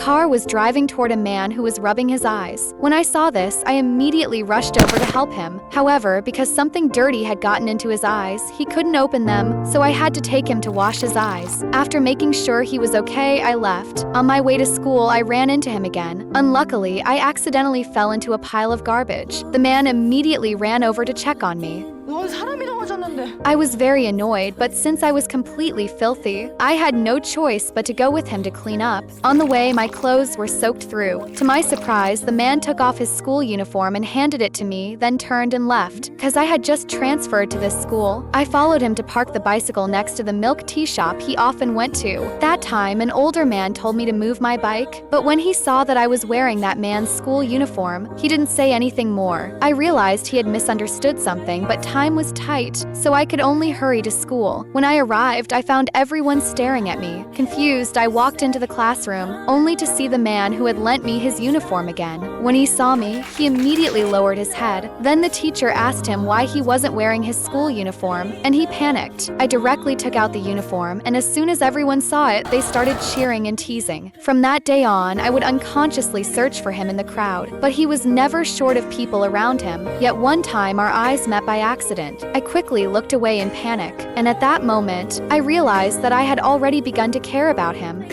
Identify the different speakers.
Speaker 1: car was driving toward a man who was rubbing his eyes. When I saw this, I immediately rushed over to help him. However, because something dirty had gotten into his eyes, he couldn't open them, so I had to take him to wash his eyes. After making sure he was okay, I left. On my way to school, I ran into him again. Unluckily, I accidentally fell into a pile of garbage. The man immediately ran over to check on me.
Speaker 2: 넌 사람이 넘어졌는데.
Speaker 1: I was very annoyed, but since I was completely filthy, I had no choice but to go with him to clean up. On the way, my clothes were soaked through. To my surprise, the man took off his school uniform and handed it to me, then turned and left. Because I had just transferred to this school, I followed him to park the bicycle next to the milk tea shop he often went to. That time, an older man told me to move my bike, but when he saw that I was wearing that man's school uniform, he didn't say anything more. I realized he had misunderstood something, but time was tight, so I could only hurry to school. When I arrived, I found everyone staring at me. Confused, I walked into the classroom, only to see the man who had lent me his uniform again. When he saw me, he immediately lowered his head. Then the teacher asked him why he wasn't wearing his school uniform, and he panicked. I directly took out the uniform, and as soon as everyone saw it, they started cheering and teasing. From that day on, I would unconsciously search for him in the crowd, but he was never short of people around him. Yet one time, our eyes met by accident. I quickly looked away in panic, and at that moment, I realized that I had already begun to care about him.